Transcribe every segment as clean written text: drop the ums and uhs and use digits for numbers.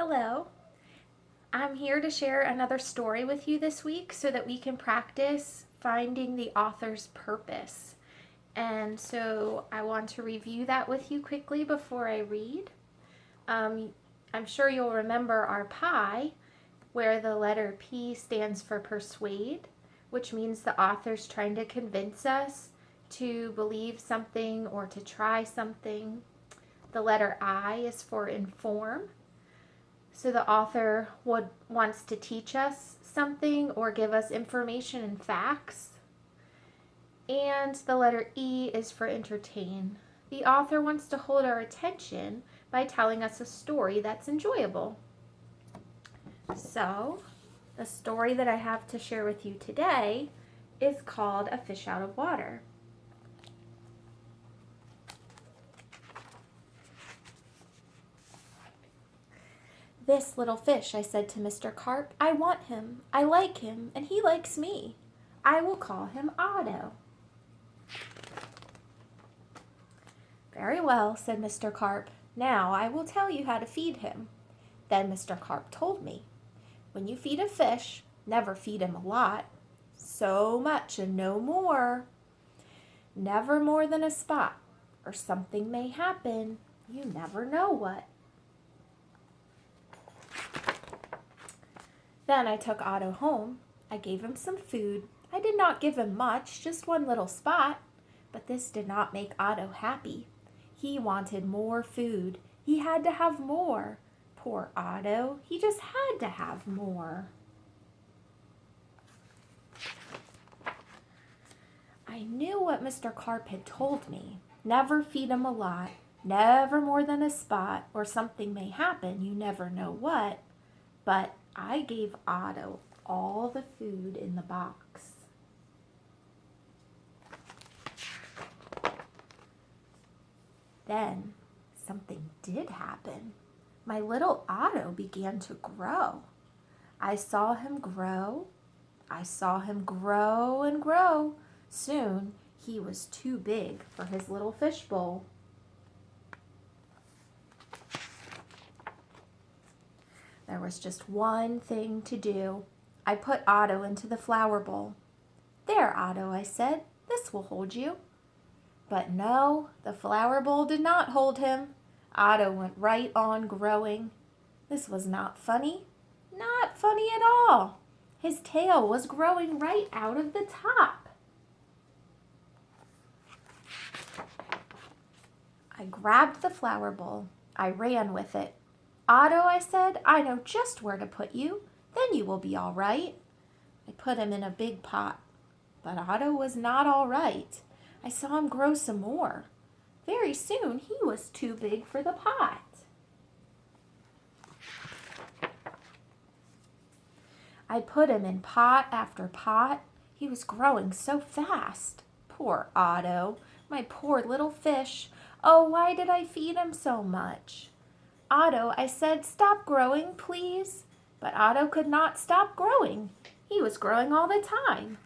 Hello. I'm here to share another story with you this week so that we can practice finding the author's purpose. And so I want to review that with you quickly before I read. I'm sure you'll remember our pie, where the letter P stands for persuade, which means the author's trying to convince us to believe something or to try something. The letter I is for inform. So the author wants to teach us something or give us information and facts. And the letter E is for entertain. The author wants to hold our attention by telling us a story that's enjoyable. So the story that I have to share with you today is called A Fish Out of Water. "This little fish," I said to Mr. Carp, "I want him, I like him, and he likes me. I will call him Otto." "Very well," said Mr. Carp. "Now I will tell you how to feed him." Then Mr. Carp told me, "When you feed a fish, never feed him a lot. So much and no more. Never more than a spot, or something may happen. You never know what." Then I took Otto home. I gave him some food. I did not give him much, just one little spot. But this did not make Otto happy. He wanted more food. He had to have more. Poor Otto, he just had to have more. I knew what Mr. Carp had told me. Never feed him a lot, never more than a spot, or something may happen, you never know what. But I gave Otto all the food in the box. Then something did happen. My little Otto began to grow. I saw him grow. I saw him grow and grow. Soon he was too big for his little fishbowl. There was just one thing to do. I put Otto into the flower bowl. "There, Otto," I said, "this will hold you." But no, the flower bowl did not hold him. Otto went right on growing. This was not funny. Not funny at all. His tail was growing right out of the top. I grabbed the flower bowl. I ran with it. "Otto," I said, "I know just where to put you. Then you will be all right." I put him in a big pot. But Otto was not all right. I saw him grow some more. Very soon he was too big for the pot. I put him in pot after pot. He was growing so fast. Poor Otto, my poor little fish. Oh, why did I feed him so much? "Otto," I said, "stop growing, please." But Otto could not stop growing. He was growing all the time.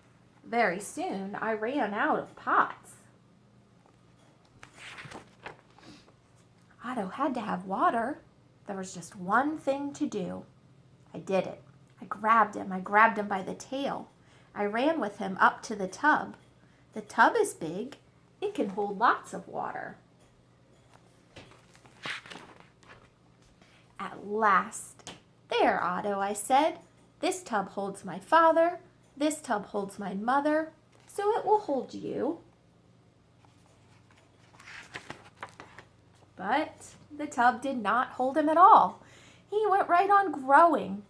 Very soon I ran out of pots. Otto had to have water. There was just one thing to do. I did it. I grabbed him by the tail. I ran with him up to the tub. The tub is big. It can hold lots of water. At last. "There, Otto," I said. "This tub holds my father. This tub holds my mother. So it will hold you." But the tub did not hold him at all. He went right on growing.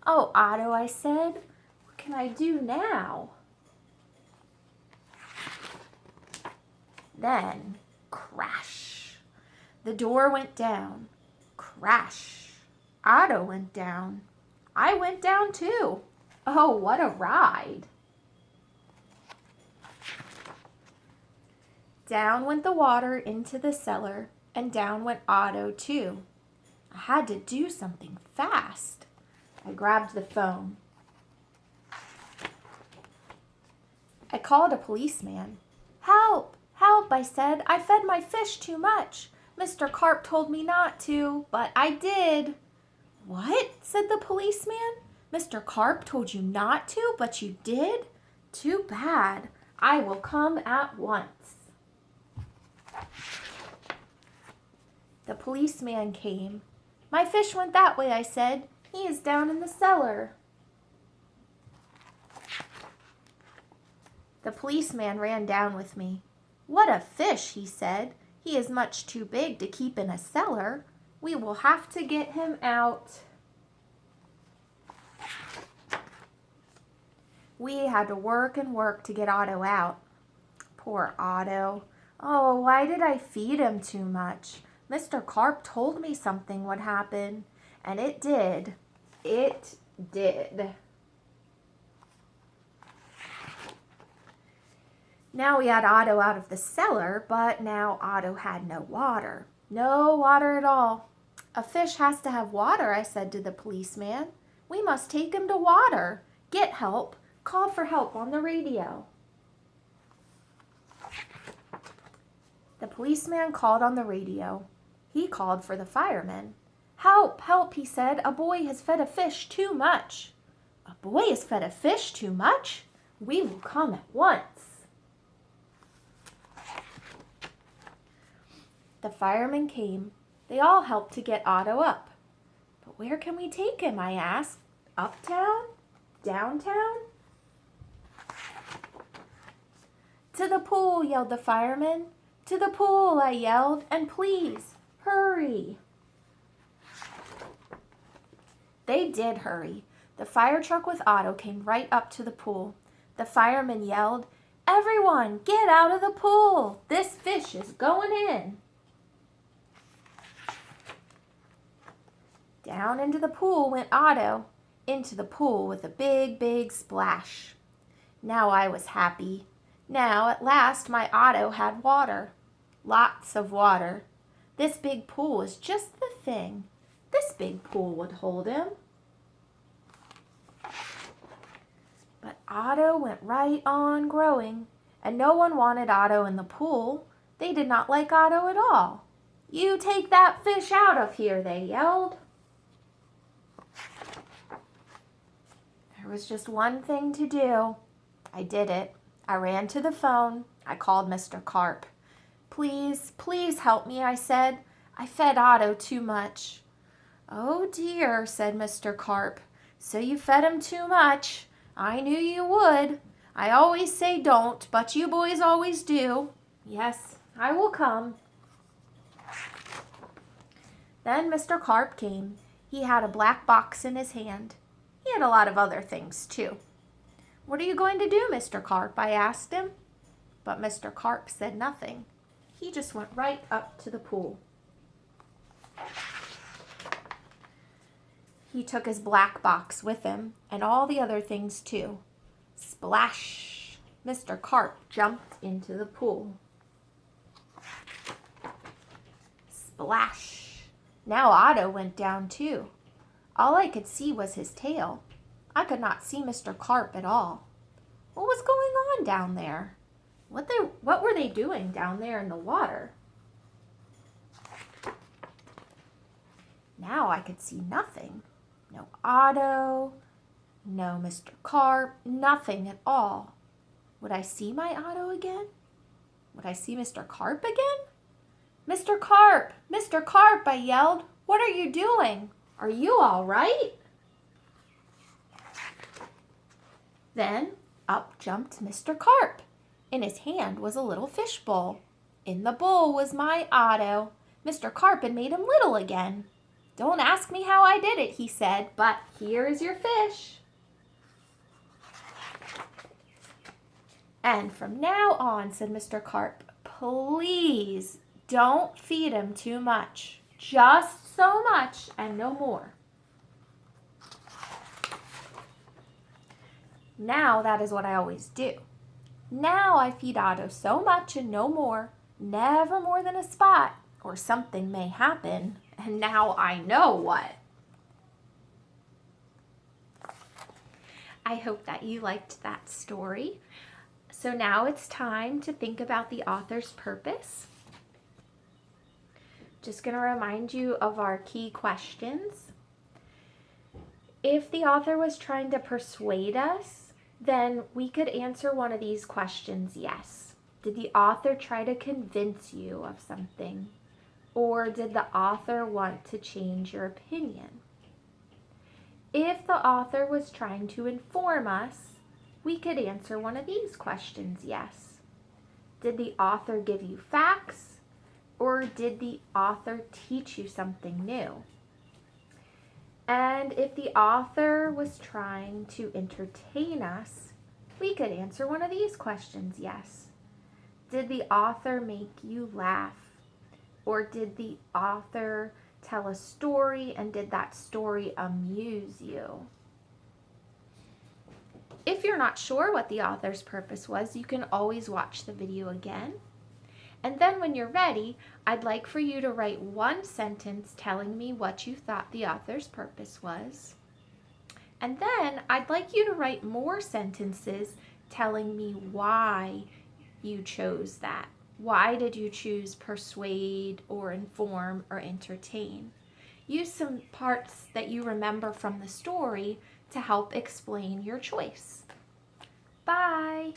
"Oh, Otto," I said, "what can I do now?" Then, crash. The door went down. Crash. Otto went down. I went down too. Oh, what a ride. Down went the water into the cellar, and down went Otto too. I had to do something fast. I grabbed the phone. I called a policeman. "Help! Help!" I said. "I fed my fish too much. Mr. Carp told me not to, but I did." "What?" said the policeman. "Mr. Carp told you not to, but you did? Too bad. I will come at once." The policeman came. "My fish went that way," I said. "He is down in the cellar." The policeman ran down with me. "What a fish," he said. "He is much too big to keep in a cellar. We will have to get him out." We had to work and work to get Otto out. Poor Otto. Oh, why did I feed him too much? Mr. Carp told me something would happen, and it did. It did. Now we had Otto out of the cellar, but now Otto had no water. No water at all. "A fish has to have water," I said to the policeman. "We must take him to water. Get help. Call for help on the radio." The policeman called on the radio. He called for the firemen. "Help, help," he said. "A boy has fed a fish too much." "A boy has fed a fish too much? We will come at once." The firemen came. They all helped to get Otto up. "But where can we take him?" I asked. "Uptown? Downtown?" "To the pool," yelled the firemen. "To the pool," I yelled, "and please, hurry." They did hurry. The fire truck with Otto came right up to the pool. The firemen yelled, "Everyone, get out of the pool! This fish is going in!" Down into the pool went Otto, into the pool with a big, big splash. Now I was happy. Now, at last, my Otto had water. Lots of water. This big pool was just the thing. This big pool would hold him. But Otto went right on growing, and no one wanted Otto in the pool. They did not like Otto at all. "You take that fish out of here," they yelled. There was just one thing to do. I did it. I ran to the phone. I called Mr. Carp. "Please, please help me," I said. "I fed Otto too much." "Oh dear," said Mr. Carp. "So you fed him too much. I knew you would. I always say don't, but you boys always do. Yes, I will come." Then Mr. Carp came. He had a black box in his hand. He had a lot of other things too. "What are you going to do, Mr. Carp?" I asked him. But Mr. Carp said nothing. He just went right up to the pool. He took his black box with him and all the other things too. Splash! Mr. Carp jumped into the pool. Splash! Now Otto went down too. All I could see was his tail. I could not see Mr. Carp at all. What was going on down there? What were they doing down there in the water? Now I could see nothing. No Otto, no Mr. Carp, nothing at all. Would I see my Otto again? Would I see Mr. Carp again? "Mr. Carp! Mr. Carp!" I yelled. "What are you doing? Are you all right?" Then up jumped Mr. Carp. In his hand was a little fish bowl. In the bowl was my Otto. Mr. Carp had made him little again. "Don't ask me how I did it," he said, "but here is your fish." "And from now on," said Mr. Carp, "please don't feed him too much. Just so much and no more." Now that is what I always do. Now I feed Otto so much and no more, never more than a spot, or something may happen, and now I know what. I hope that you liked that story. So now it's time to think about the author's purpose. Just going to remind you of our key questions. If the author was trying to persuade us, then we could answer one of these questions, yes. Did the author try to convince you of something? Or did the author want to change your opinion? If the author was trying to inform us, we could answer one of these questions, yes. Did the author give you facts? Or did the author teach you something new? And if the author was trying to entertain us, we could answer one of these questions, yes. Did the author make you laugh? Or did the author tell a story and did that story amuse you? If you're not sure what the author's purpose was, you can always watch the video again. And then when you're ready, I'd like for you to write one sentence telling me what you thought the author's purpose was. And then I'd like you to write more sentences telling me why you chose that. Why did you choose persuade or inform or entertain? Use some parts that you remember from the story to help explain your choice. Bye!